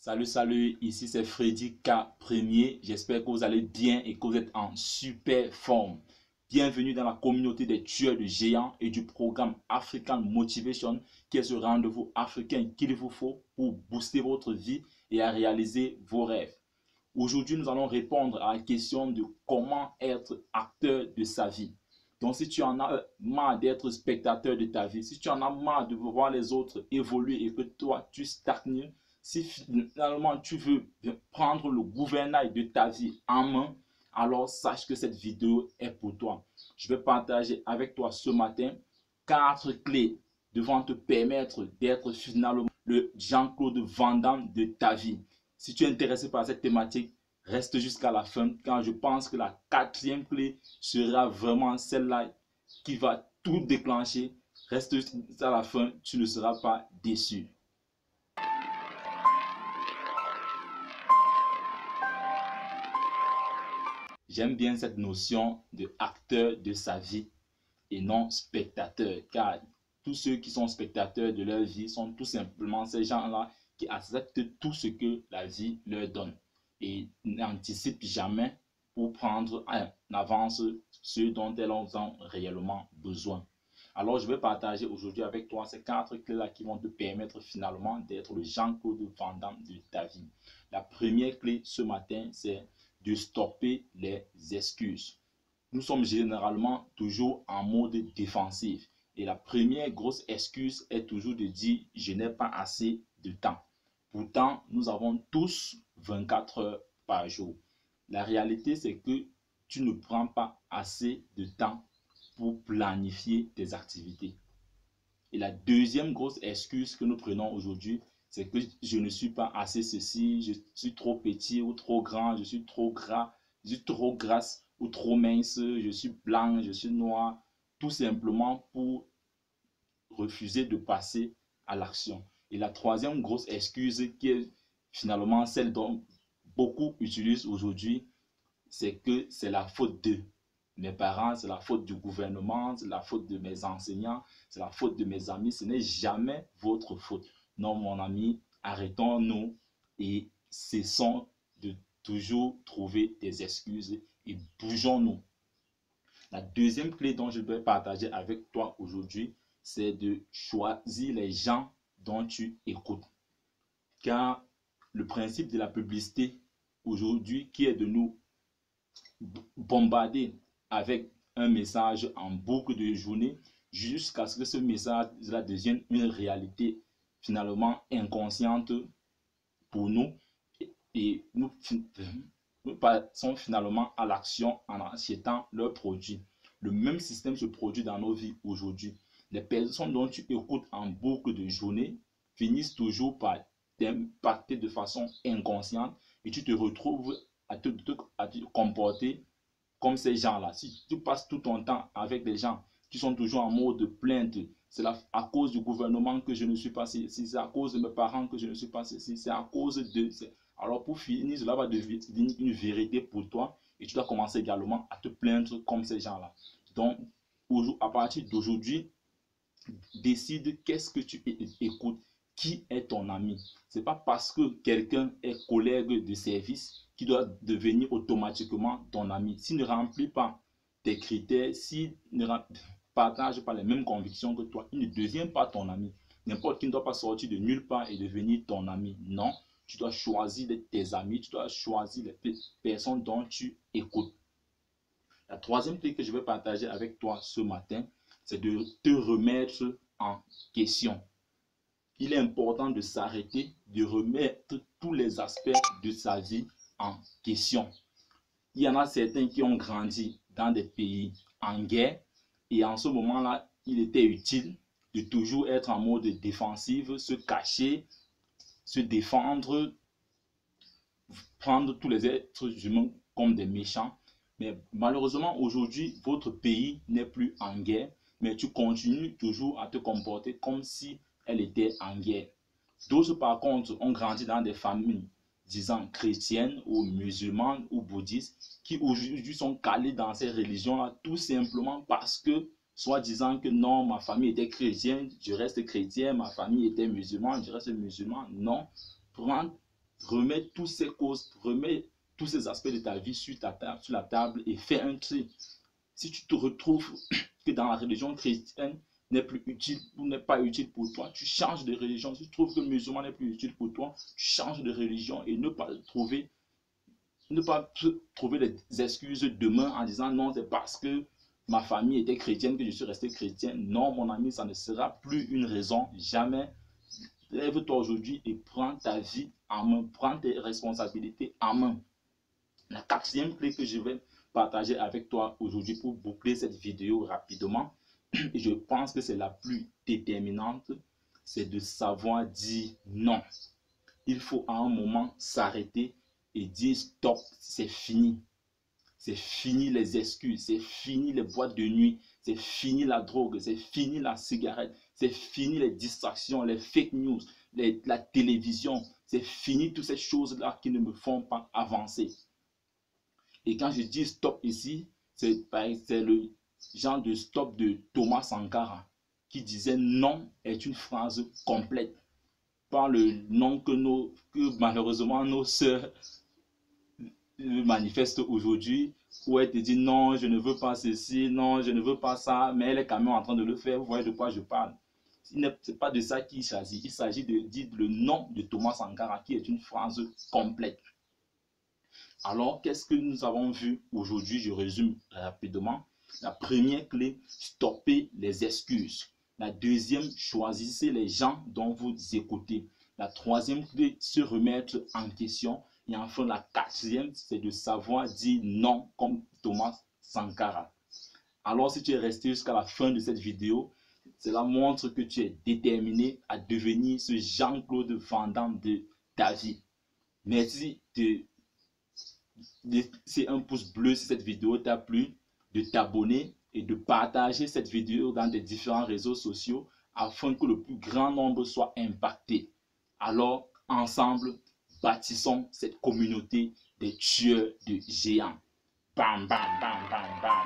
Salut, ici c'est Freddy K. Premier. J'espère que vous allez bien et que vous êtes en super forme. Bienvenue dans la communauté des tueurs de géants et du programme African Motivation, qui est ce rendez-vous africain qu'il vous faut pour booster votre vie et à réaliser vos rêves. Aujourd'hui, nous allons répondre à la question de comment être acteur de sa vie. Donc, si tu en as marre d'être spectateur de ta vie, si tu en as marre de voir les autres évoluer et que toi, tu stagnes, si finalement tu veux prendre le gouvernail de ta vie en main, alors sache que cette vidéo est pour toi. Je vais partager avec toi ce matin 4 clés devant te permettre d'être finalement le Jean-Claude Van Damme de ta vie. Si tu es intéressé par cette thématique, reste jusqu'à la fin, car je pense que la 4e clé sera vraiment celle-là qui va tout déclencher. Reste jusqu'à la fin, tu ne seras pas déçu. J'aime bien cette notion de acteur de sa vie et non spectateur, car tous ceux qui sont spectateurs de leur vie sont tout simplement ces gens-là qui acceptent tout ce que la vie leur donne et n'anticipent jamais pour prendre en avance ce dont elles ont réellement besoin. Alors, je vais partager aujourd'hui avec toi ces 4 clés-là qui vont te permettre finalement d'être le Jean-Claude Van Damme de ta vie. La première clé ce matin, c'est de stopper les excuses. Nous sommes généralement toujours en mode défensif. Et la première grosse excuse est toujours de dire « je n'ai pas assez de temps ». Pourtant, nous avons tous 24 heures par jour. La réalité, c'est que tu ne prends pas assez de temps pour planifier tes activités. Et la deuxième grosse excuse que nous prenons aujourd'hui, c'est que je ne suis pas assez ceci, je suis trop petit ou trop grand, je suis trop gras, je suis trop grasse ou trop mince, je suis blanc, je suis noir, tout simplement pour refuser de passer à l'action. Et la troisième grosse excuse qui est finalement celle dont beaucoup utilisent aujourd'hui, c'est que c'est la faute de mes parents, c'est la faute du gouvernement, c'est la faute de mes enseignants, c'est la faute de mes amis. Ce n'est jamais votre faute. Non, mon ami, arrêtons-nous et cessons de toujours trouver des excuses et bougeons-nous. La deuxième clé dont je vais partager avec toi aujourd'hui, c'est de choisir les gens dont tu écoutes. Car le principe de la publicité aujourd'hui, qui est de nous bombarder avec un message en boucle de journée jusqu'à ce que ce message-là devienne une réalité finalement inconsciente pour nous et nous passons finalement à l'action en achetant leurs produits. Le même système se produit dans nos vies aujourd'hui. Les personnes dont tu écoutes en boucle de journée finissent toujours par t'impacter de façon inconsciente et tu te retrouves à te comporter comme ces gens-là. Si tu passes tout ton temps avec des gens qui sont toujours en mode de plainte, c'est à cause du gouvernement que je ne suis pas ici, c'est à cause de mes parents que je ne suis pas ici, c'est à cause de... Alors pour finir, cela va devenir une vérité pour toi et tu dois commencer également à te plaindre comme ces gens-là. Donc, à partir d'aujourd'hui, décide qu'est-ce que tu écoutes, qui est ton ami. Ce n'est pas parce que quelqu'un est collègue de service qui doit devenir automatiquement ton ami. S'il ne remplit pas tes critères, s'il ne partage pas les mêmes convictions que toi, il ne devient pas ton ami. N'importe qui ne doit pas sortir de nulle part et devenir ton ami. Non, tu dois choisir tes amis, tu dois choisir les personnes dont tu écoutes. La troisième clé que je vais partager avec toi ce matin, c'est de te remettre en question. Il est important de s'arrêter, de remettre tous les aspects de sa vie en question. Il y en a certains qui ont grandi dans des pays en guerre et en ce moment-là, il était utile de toujours être en mode défensif, se cacher, se défendre, prendre tous les êtres humains comme des méchants. Mais malheureusement, aujourd'hui, votre pays n'est plus en guerre, mais tu continues toujours à te comporter comme si elle était en guerre. D'autres, par contre, ont grandi dans des familles, disons, chrétiennes ou musulmanes ou bouddhistes, qui aujourd'hui sont calés dans ces religions-là, tout simplement parce que, soit disant que non, ma famille était chrétienne, je reste chrétien, ma famille était musulmane, je reste musulman. Non, remets toutes ces causes, remets tous ces aspects de ta vie sur la table et fais un tri. Si tu te retrouves que dans la religion chrétienne n'est plus utile ou n'est pas utile pour toi, tu changes de religion. Si tu trouves que le musulman n'est plus utile pour toi, tu changes de religion et ne pas trouver des excuses demain en disant non, c'est parce que ma famille était chrétienne que je suis resté chrétien. Non, mon ami, ça ne sera plus une raison, jamais. Lève-toi aujourd'hui et prends ta vie en main, prends tes responsabilités en main. La quatrième clé que je vais partager avec toi aujourd'hui pour boucler cette vidéo rapidement, et je pense que c'est la plus déterminante, c'est de savoir dire non. Il faut à un moment s'arrêter et dire stop, c'est fini. C'est fini les excuses, c'est fini les boîtes de nuit, c'est fini la drogue, c'est fini la cigarette, c'est fini les distractions, les fake news, la télévision, c'est fini toutes ces choses-là qui ne me font pas avancer. Et quand je dis stop ici, c'est le genre de stop de Thomas Sankara qui disait non est une phrase complète. Pas le non que malheureusement nos sœurs manifestent aujourd'hui, où elle te dit non, je ne veux pas ceci, non, je ne veux pas ça, mais elle est quand même en train de le faire. Vous voyez de quoi je parle. Ce n'est pas de ça qu'il s'agit. Il s'agit de dire le nom de Thomas Sankara qui est une phrase complète. Alors, qu'est-ce que nous avons vu aujourd'hui? Je résume rapidement. La première clé, stopper les excuses. La deuxième, choisissez les gens dont vous écoutez. La troisième clé, se remettre en question. Et enfin, la quatrième, c'est de savoir dire non comme Thomas Sankara. Alors, si tu es resté jusqu'à la fin de cette vidéo, cela montre que tu es déterminé à devenir ce Jean-Claude Van Damme de ta vie. Merci de laisser un pouce bleu si cette vidéo t'a plu, de t'abonner et de partager cette vidéo dans des différents réseaux sociaux afin que le plus grand nombre soit impacté. Alors, ensemble, bâtissons cette communauté des tueurs de géants. Bam, bam, bam, bam, bam.